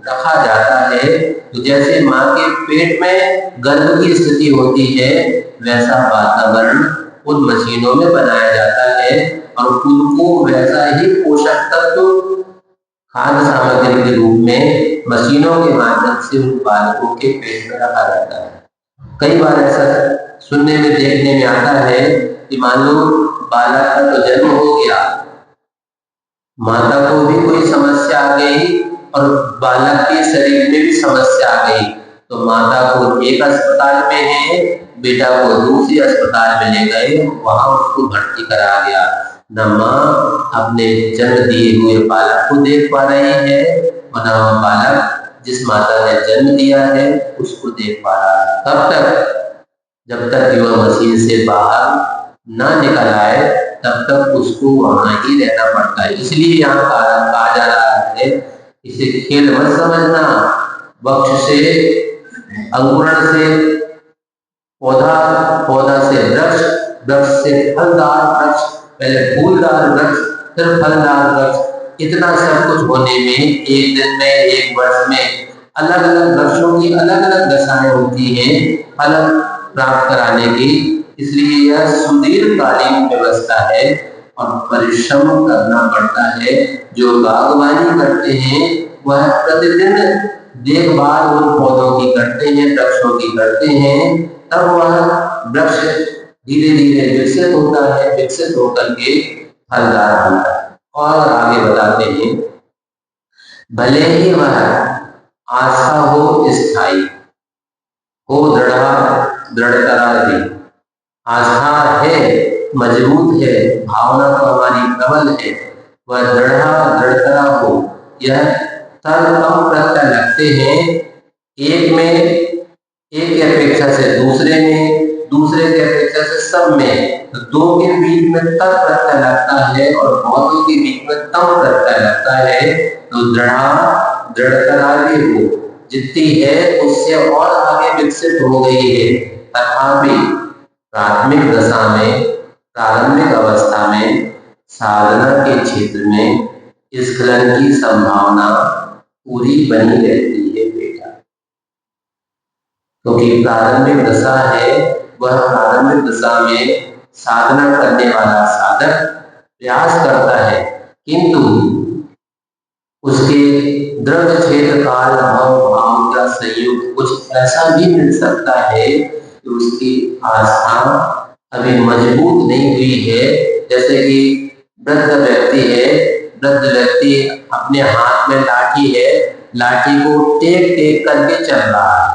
रखा जाता है। तो जैसे माँ के पेट में गर्भ की स्थिति होती है वैसा वातावरण उन मशीनों में बनाया जाता है और उनको वैसा ही पोषक तत्व खाद्य सामग्री के रूप में मशीनों के माध्यम से उन बालकों के पेट में रखा जाता है। कई बार ऐसा सुनने में देखने में आता है कि मान लो बालक का तो जन्म हो गया, माता को भी कोई समस्या आ गई और बालक के शरीर में भी समस्या आ गई, तो माता को एक अस्पताल में है, बेटा को दूसरे अस्पताल में ले गए, वहां उसको भर्ती करा गया। न माँ अपने जन्म दिए हुए बालक को देख पा रही है और न बालक जिस माता ने जन्म दिया है उसको देख पा रहा है। तब तक जब तक वह मशीन से बाहर ना निकल आए तब तक उसको वहां ही रहना पड़ता है। इसलिए यहाँ कहा जा रहा है, इसे खेल मत समझना, वृक्ष से अंकुरण से पौधा, पौधा से वृक्ष, वृक्ष से फलदार वृक्ष, पहले फूलदार वृक्ष फिर फलदार वृक्ष, इतना सब कुछ होने में एक दिन में, एक वर्ष में अलग अलग वृक्षों की अलग अलग दशाएं होती हैं फल प्राप्त कराने की। इसलिए यह सुदीर्घकालीन व्यवस्था है और परिश्रम करना पड़ता है। जो बागवानी करते हैं वह प्रतिदिन देखभाल उन पौधों की करते हैं, वृक्षों की करते हैं, तब वह वृक्ष धीरे धीरे विकसित होता है, विकसित होकर के फलदार बनता है। और आगे बताते हैं, भले ही वह आशा हो स्थायी हो दृढ़ता भी, आस्था है, मजबूत है, भावना तो हमारी प्रबल है, वह दृढ़ता हो, यह तब कम प्रत्यय लगते हैं, एक में, एक की अपेक्षा से दूसरे में, दूसरे की अपेक्षा से सब में, तो दो के बीच में तब प्रत्यय लगता है और बहुतों के बीच में तम प्रत्यय लगता है। तो दृढ़ता भी हो, जितनी है उससे और आगे विकसित हो गई है, तथापि प्राथमिक दशा में, प्रारंभिक अवस्था में साधना के क्षेत्र में स्खलन की संभावना पूरी बनी रहती है बेटा। क्योंकि प्रारंभिक दशा है, वह प्रारंभिक दशा में साधना करने वाला साधक प्रयास करता है, किंतु उसके दृढ़ क्षेत्र काल भाव का संयोग कुछ ऐसा भी मिल सकता है कि उसकी आस्था अभी मजबूत नहीं हुई है। जैसे कि वृद्ध व्यक्ति है, वृद्ध व्यक्ति अपने हाथ में लाठी है, लाठी को टेक टेक करके चल रहा है,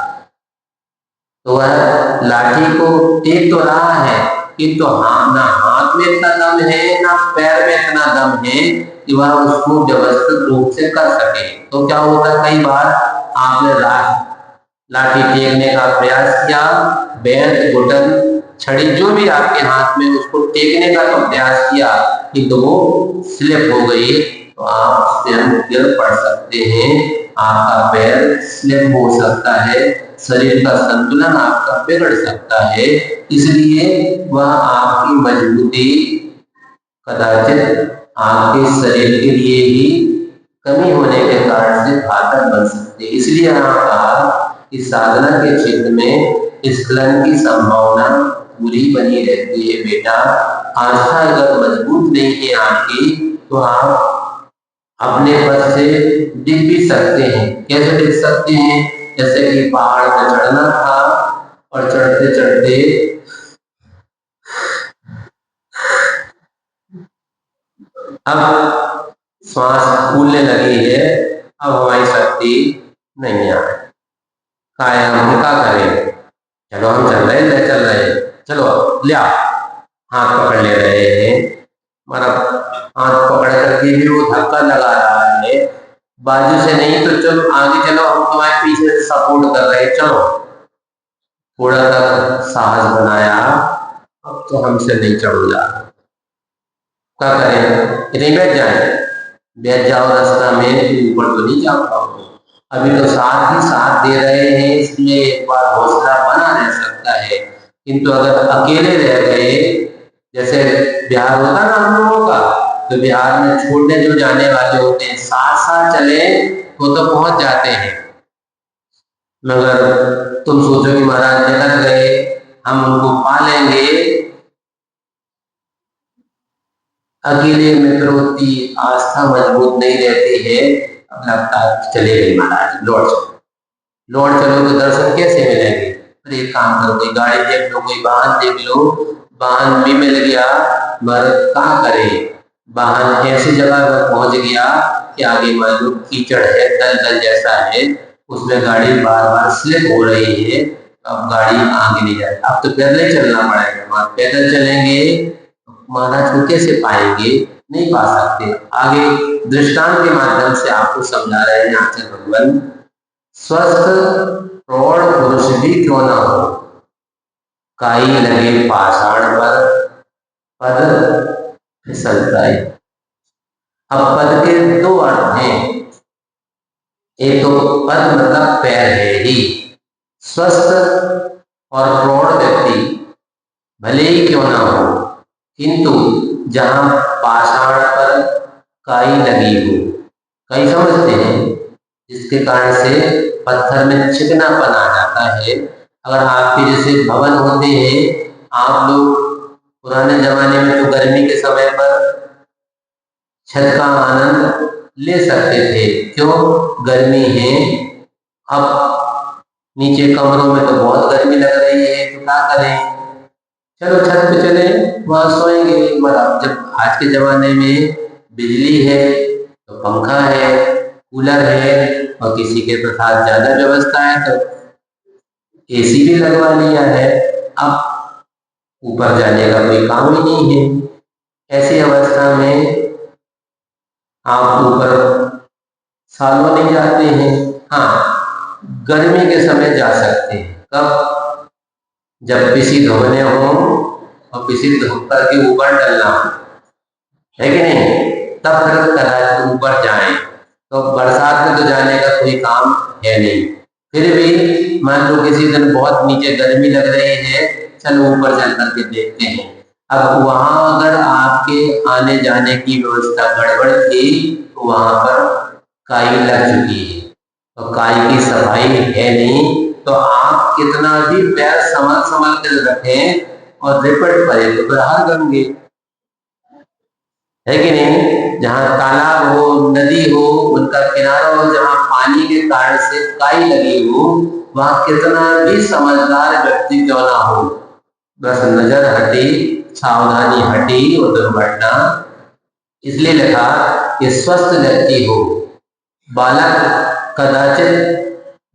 तो वह लाठी को टेक तो रहा है किंतु ना हाथ में इतना दम है ना पैर में इतना दम है कि वह उसको व्यवस्थित रूप से कर सके। तो क्या होता है, कई बार आपने लाठी टेकने का प्रयास किया, बेंत, घुटन, छड़ी जो भी आपके हाथ में, उसको टेकने का तो प्रयास किया किंतु वो स्लिप हो गई, तो आप स्वयं गिर पड़ सकते हैं, आपका पैर स्लिप हो सकता है, शरीर का संतुलन आपका बिगड़ सकता है। इसलिए वह आपकी मजबूती कदाचित आपके शरीर के लिए ही कमी होने के कारण से घातक बन सकते। इसलिए यहाँ कहा कि साधना के क्षेत्र में स्खलन की संभावना पूरी बनी रहती है बेटा। आस्था अगर मजबूत नहीं है आपकी तो आप अपने पद से डिग भी सकते हैं। कैसे डिग सकते हैं? जैसे कि पहाड़ पर चढ़ना था और चढ़ते चढ़ते अब श्वास फूलने लगी है, अब हमारी शक्ति नहीं आ रही। हम क्या करें? चलो हम चल रहे, चलो ले आ, हाथ पकड़ ले रहे हैं, हमारा हाथ पकड़ करके भी वो धक्का लगा रहा है, बाजू से नहीं तो चलो आगे चलो, हम तुम्हारे पीछे से सपोर्ट कर रहे हैं, चलो। थोड़ा सा साहस बनाया, अब तो हमसे नहीं चढ़ो जा, क्या करें? इतनी बैठ जाओ रास्ता में, ऊपर तो नहीं जा पाओगे। अभी तो साथ ही साथ दे रहे हैं, इसलिए एक बार हौसला बना रह सकता है, किंतु अगर अकेले रह गए, जैसे बिहार होता ना हम लोगों का, तो बिहार में छोड़ने जो जाने वाले होते हैं, साथ साथ चले तो पहुंच जाते हैं, मगर तुम सोचो कि महाराज निकल गए, हम उनको पा लेंगे। अकेले में प्रवृत्ति आस्था मजबूत नहीं रहती है, अब लगता है चले गए महाराज, लौट चलो तो दर्शन कैसे मिलेंगे? फिर एक काम करो, कोई गाड़ी देख लो, कोई वाहन देख लो, वाहन भी मिल गया, मगर क्या करे? वाहन ऐसी जगह पर पहुंच गया कि आगे मान लो कीचड़ है, दलदल जैसा है, उसमें गाड़ी बार बार स्लिप हो रही है, अब गाड़ी आगे नहीं जाए, अब तो पैदल ही चलना पड़ेगा। पैदल चलेंगे महाराज को कैसे पाएंगे? नहीं पा सकते। आगे दृष्टांत के माध्यम से आपको समझा रहे हैं आचार्य भगवान, स्वस्थ प्रौढ़ पुरुष भी क्यों ना हो, काई लगे पाषाण पर पद फिसलता है। अब पद के दो अर्थ हैं, एक तो पद मतलब पैर है ही, स्वस्थ और प्रौढ़ व्यक्ति भले ही क्यों ना हो, किंतु जहां पाषाण पर काई लगी हो, काई समझते हैं, जिसके कारण से पत्थर में चिकनापन आ जाता है। अगर आपके जैसे भवन होते हैं, आप लोग पुराने जमाने में तो गर्मी के समय पर छत का आनंद ले सकते थे, क्यों? गर्मी है, अब नीचे कमरों में तो बहुत गर्मी लग रही है, तो क्या करें? चलो छत पे चले, वहां सोएंगे। मतलब जब आज के जमाने में बिजली है तो पंखा है, कूलर है, और किसी के पास ज्यादा व्यवस्था है तो एसी भी लगवा लिया है, अब ऊपर जाने का कोई काम ही नहीं है। ऐसी अवस्था में आप ऊपर सालों नहीं जाते हैं। हाँ, गर्मी के समय जा सकते हैं, कब? जब किसी धोने हो और किसी धोकर के ऊपर डलना हो, है कि नहीं? तब फिर कदाचित ऊपर जाएं, तो बरसात में तो जाने का कोई काम है नहीं। फिर भी मान लो किसी दिन बहुत नीचे गर्मी लग रही है, चलो ऊपर चल करके देखते हैं। अब वहां अगर आपके आने जाने की व्यवस्था गड़बड़ थी, तो वहां पर काई लग चुकी है, तो काई की सफाई है नहीं, तो आप कितना भी पैर संभल कर रखें और रिपट पड़े तो फिर हार गंगे, है कि नहीं? जहाँ तालाब हो, नदी हो, उनका किनारा हो, जहाँ पानी के कारण से काई लगी हो, वहां कितना भी समझदार व्यक्ति क्यों ना हो, बस नजर हटी, सावधानी हटी और दुर्घटना। इसलिए लिखा कि स्वस्थ व्यक्ति हो, बालक कदाचित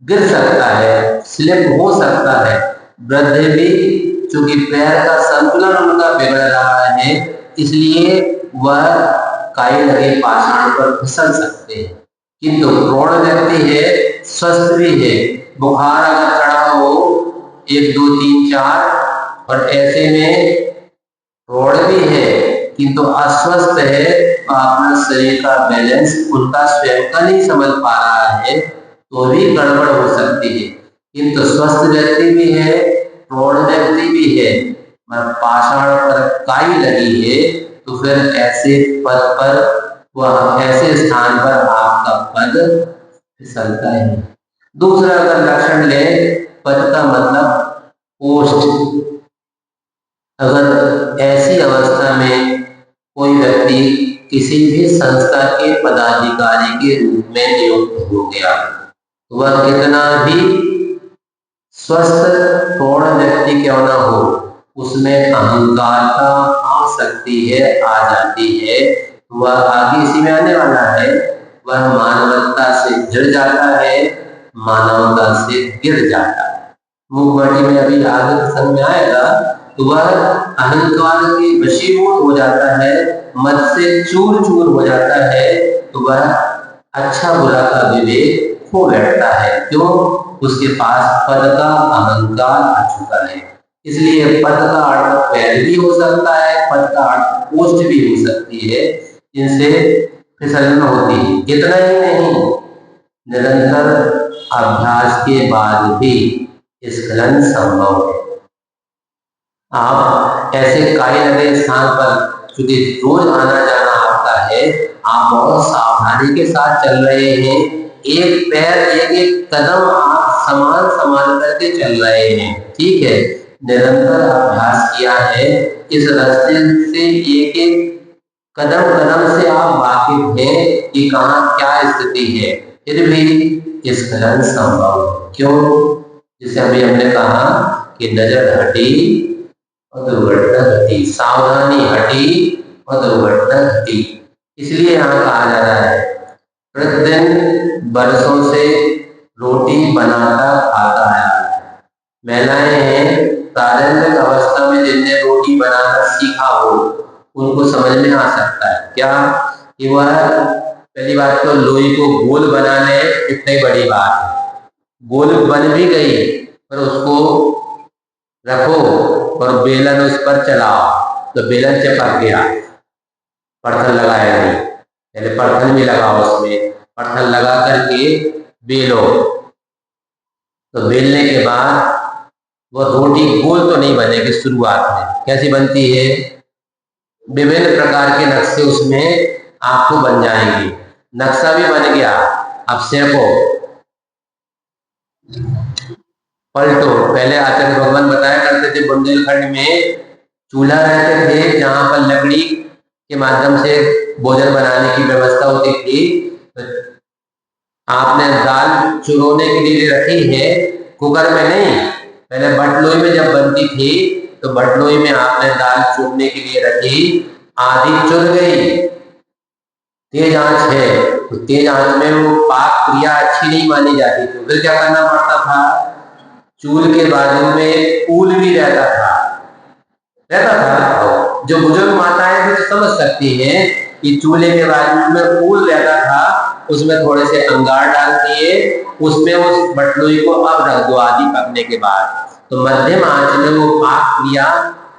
गिर सकता है, स्लिप हो सकता है, वृद्ध भी, चूंकि पैर का संतुलन उनका बिगड़ रहा है, इसलिए वह काई लगे पाषाण पर फिसल सकते हैं। किंतु प्रौढ़ व्यक्ति है, स्वस्थ भी है, बुखार अगर चढ़ा हो 1 2 3 4, और ऐसे में प्रौढ़ भी है किंतु अस्वस्थ है, अपना शरीर का बैलेंस उनका स्वयं का नहीं समझ पा रहा है, तो भी गड़बड़ हो सकती है। किंतु स्वस्थ व्यक्ति भी है, प्रौढ़ व्यक्ति भी है, पाषाण पर काई लगी है, तो फिर ऐसे पद पर, वह ऐसे स्थान पर आपका पद फिसलता है। दूसरा अगर लक्षण ले, पद का मतलब पोस्ट। अगर ऐसी अवस्था में कोई व्यक्ति किसी भी संस्था के पदाधिकारी के रूप में नियुक्त हो गया, वह कितना भी स्वस्थ पूर्ण व्यक्ति क्यों ना हो, उसमें अहंकार का आ सकती है, आ जाती है, वह आगे इसी में आने वाला है। वह मानवता से जुड़ जाता है, मानवता से गिर जाता है। मुखबटी में अभी आगे प्रसंग में आएगा, तो वह अहंकार के वशीभूत हो जाता है, मद से चूर चूर हो जाता है, तो वह अच्छा बुरा का विवेक खो बैठता है। क्यों? उसके पास पद का अहंकार आ चुका है। इसलिए पद का अर्थ पैर भी हो सकता है, पद का अर्थ पोस्ट भी हो सकती है, इनसे फिसलन होती है। इतना ही नहीं, निरंतर अभ्यास के बाद भी स्खलन संभव है। आप ऐसे काई लगे स्थान पर चूंकि रोज आना जाना आपका है, आप बहुत सावधानी के साथ चल रहे हैं, एक पैर एक एक कदम आप समान समान करके चल रहे हैं, ठीक है, निरंतर अभ्यास किया है, इस रास्ते से एक एक कदम कदम से आप वाकिफ हैं कि कहाँ क्या स्थिति है, फिर भी स्खलन संभव है। क्यों? जिसे अभी हमने कहा कि नजर हटी और दुर्घटना घटी, सावधानी हटी और दुर्घटना घटी। इसलिए यहाँ कहा जा रहा है, प्रतिदिन बरसों से रोटी बनाता खाता है। महिलाएं हैं, प्रारंभिक अवस्था में जिनने रोटी बनाना सीखा हो, उनको समझ में आ सकता है क्या कि वह पहली बात तो लोई को गोल बनाने इतनी बड़ी बात है, गोल बन भी गई पर उसको रखो और बेलन उस पर चलाओ तो बेलन चिपक गया, पत्थर लगाया नहीं, पहले पत्थर भी लगाओ, उसमें पत्थर लगा करके बेलो, तो बेलने के बाद वो रोटी गोल तो नहीं बनेगी। शुरुआत में कैसी बनती है? विभिन्न प्रकार के नक्शे उसमें आपको बन जाएंगे। नक्शा भी बन गया, अब सेको पलटो। पहले आचार्य भगवान बताया करते थे, बुंदेलखंड में चूल्हा रहते थे जहां पर लकड़ी के माध्यम से भोजन बनाने की व्यवस्था होती थी। आपने दाल चुरोने के लिए रखी है, कुकर में नहीं, पहले बटलोई में जब बनती थी तो बटलोई में आपने दाल चुरने के लिए रखी, आधी चुर गई, तेज आंच है, तो तेज आंच में वो पाक क्रिया अच्छी नहीं मानी जाती, तो फिर क्या करना पड़ता था? चूल के बाजू में ऊल भी रहता था। जो बुजुर्ग माताएं भी समझ सकती हैं कि चूल्हे के बाजू में ऊल रहता था, उसमें थोड़े से अंगार डाल दिए, उसमें उस बटलोई को अब रख दो आधी पकने के बाद, तो मध्यम आंच में वो पाक क्रिया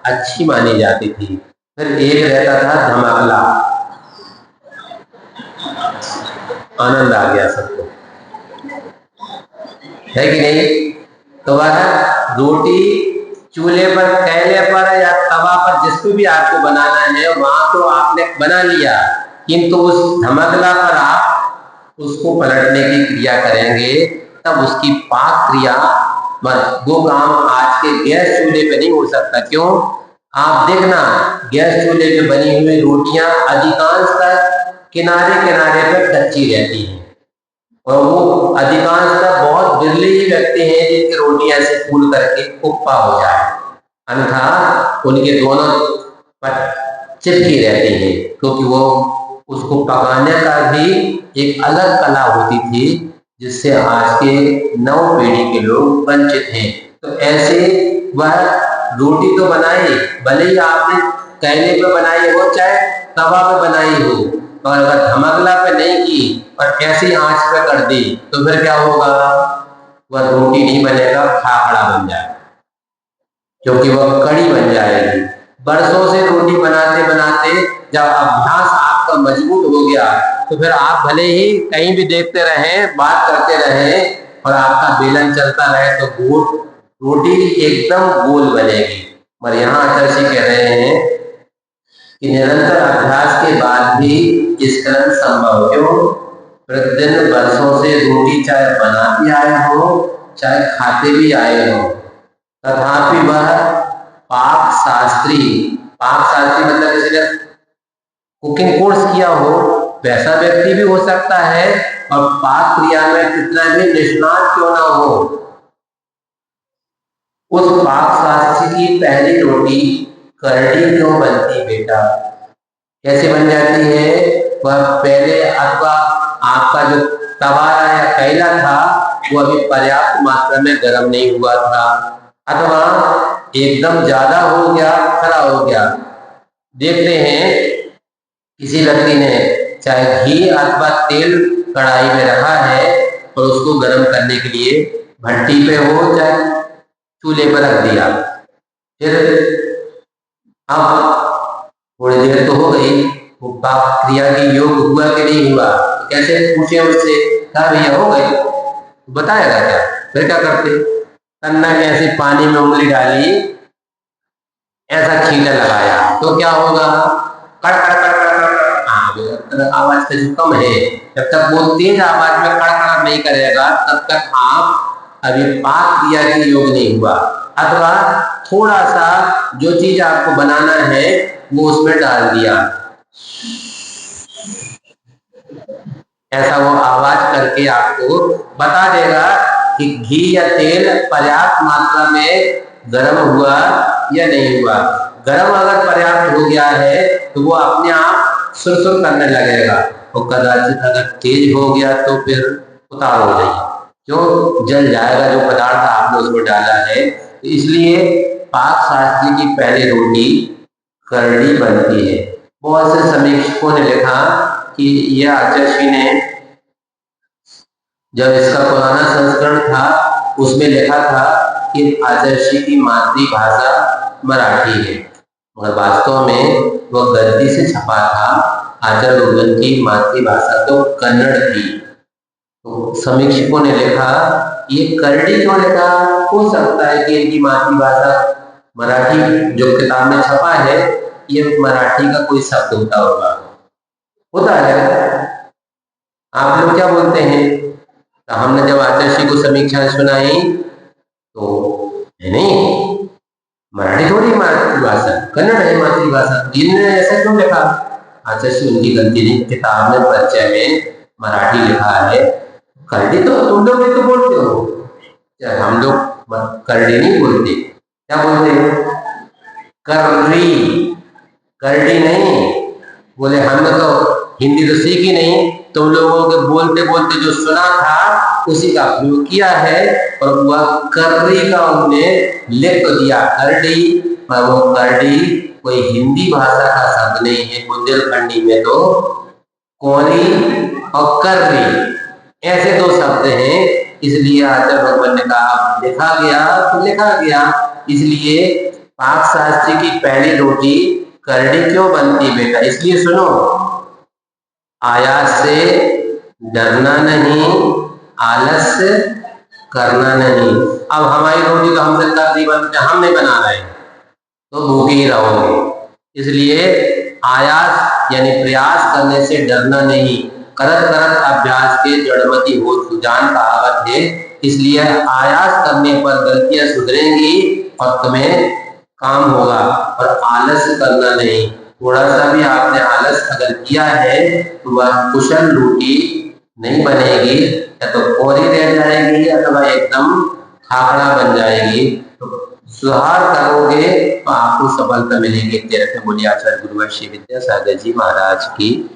अच्छी मानी जाती थी। फिर एक रहता था धमाकला, आनंद आ गया सबको, है कि नहीं? तो वह रोटी चूल्हे पर, कैले पर या तवा पर, जिसको भी आपको बनाना है वहां तो आपने बना लिया, किंतु उस धमकला पर आप उसको पलटने की क्रिया करेंगे, तब उसकी पाक क्रिया, वो काम आज के गैस चूल्हे पे नहीं हो सकता। क्यों? आप देखना, गैस चूल्हे पे बनी हुई रोटियां अधिकांशतः किनारे किनारे पर कच्ची रहती हैं, और वो अधिकांशतः बहुत बिरले ही व्यक्ति हैं जिनकी रोटियां ऐसे फूल करके कुप्पा हो जाए, अन्यथा उनके दोनों पर चिपकी रहती हैं, क्योंकि वो उसको पकाने का भी एक अलग कला होती थी, जिससे आज के नव पीढ़ी के लोग वंचित हैं। तो ऐसे वह रोटी तो बनाई, भले ही आपने कैले पे बनाई हो चाहे तवा पे बनाई हो, और अगर धमकला पे नहीं की और ऐसी आंच पे कर दी तो फिर क्या होगा? वह रोटी नहीं बनेगा, खाखड़ा बन जाएगा, क्योंकि वह कड़ी बन जाएगी। बरसों से रोटी बनाते बनाते जब अभ्यास आपका मजबूत हो गया, तो फिर आप भले ही कहीं भी देखते रहें, बात करते रहें और आपका बेलन चलता रहे, तो गोल रोटी एकदम गोल बनेगी। और यहाँ आचार्य जी कह रहे हैं कि निरंतर अभ्यास के बाद भी स्खलन संभव। क्यों? प्रतिदिन वर्षों से रोटी चाहे बनाते आए हो चाहे खाते भी आए हो, तथापि वह पाक शास्त्री मतलब किसी ने कुकिंग कोर्स किया हो वैसा व्यक्ति भी हो सकता है, और पाक क्रिया में कितना भी निष्णात क्यों ना हो, उस पाक शास्त्री की पहली रोटी करड़ी क्यों बनती बेटा? कैसे बन जाती है? वह पहले अथवा आपका जो तवा या कैला था वो अभी पर्याप्त मात्रा में गर्म नहीं हुआ था, अथवा एकदम ज्यादा हो गया, खरा हो गया। देखते हैं किसी लकड़ी ने चाहे घी अथवा तेल कढ़ाई में रखा है और उसको गर्म करने के लिए भट्टी पे हो चाहे चूल्हे पर रख दिया, फिर अब थोड़ी देर तो हो गई, वो पाक क्रिया की योग हुआ कि नहीं हुआ? कैसे पूछे उससे? कहा भैया हो गए, बताएगा क्या? फिर क्या करते? कन्ना ने ऐसे पानी में उंगली डाली, ऐसा छींटा लगाया तो क्या होगा? कड़ कड़ कड़ कड़ कड़, आवाज का जो कम है, जब तक वो तेज आवाज में कड़कड़ा नहीं करेगा तब तक आप अभी पाक क्रिया की योग नहीं हुआ। अथवा थोड़ा सा जो चीज आपको बनाना है वो उसमें डाल दिया, ऐसा वो आवाज करके आपको बता देगा कि घी या तेल पर्याप्त मात्रा में गर्म हुआ या नहीं हुआ। गर्म अगर पर्याप्त हो गया है तो वो अपने आप सुरसुर करने लगेगा, और कदाचित अगर तेज हो गया तो फिर उतार हो जाएगी, जो जल जाएगा जो पदार्थ आपने उसमें डाला है। इसलिए पाक शास्त्री की पहली रोटी करड़ी बनती है। बहुत से समीक्षकों ने लिखा कि यह आचार्य ने जब इसका पुराना संस्करण था उसमें लिखा था कि आचार्य की मातृभाषा मराठी है, मगर वास्तव में वह गलती से छपा था। आचार्य लोगन की मातृभाषा तो कन्नड़ थी। तो समीक्षकों ने लिखा ये करड़ी क्यों लिखा? हो सकता है कि इनकी मातृभाषा मराठी जो किताब में छपा है ये मराठी का कोई शब्द होता है। आप लोग क्या बोलते हैं? तो हमने जब आचार्य को समीक्षा सुनाई तो नहीं, मराठी थोड़ी मातृभाषा, कन्नड़ है मातृभाषा, इन्होंने ऐसा क्यों लिखा? आचार्य उनकी गलती नहीं, किताब में परिचय में मराठी लिखा है। करड़ी तो तुम लोग भी तो बोलते हो, हम लोग करड़ी नहीं बोलते, क्या बोलते हैं? करड़ी, करड़ी नहीं बोले। हमने तो हिंदी तो सीखी नहीं, तुम लोगों के बोलते बोलते जो सुना था उसी का प्रयोग किया है, और वह करड़ी का उन्होंने लिख तो दिया करड़ी, पर वो करड़ी कोई हिंदी भाषा का शब्द नहीं है। बुंदेलखंडी में तो कोली और करड़ी ऐसे दो शब्द हैं, इसलिए आचार्य भगवान ने कहा लिखा गया तो लिखा गया। इसलिए पाक शास्त्री की पहली रोटी करड़ी क्यों बनती बेटा? इसलिए सुनो, आयास से डरना नहीं, आलस करना नहीं। अब हमारी रोटी तो हमसे कर दी बनते, हम नहीं बना रहे तो भूखे ही रहोगे। इसलिए आयास यानी प्रयास करने से डरना नहीं, करत करत अभ्यास के जड़मति हो सुजान कहावत है। इसलिए आयास करने पर गलतियां सुधरेंगी और तुम्हें काम होगा, और आलस करना नहीं। थोड़ा सा भी आपने आलस अगर किया है तो वह कुशल रोटी नहीं बनेगी, या तो कोरी रह जाएगी अथवा एकदम खाखड़ा बन जाएगी। तो सुधार करोगे तो आपको सफलता मिलेगी। तेरे बोलिए आचार्य गुरुवर श्री विद्यासागर जी महाराज की।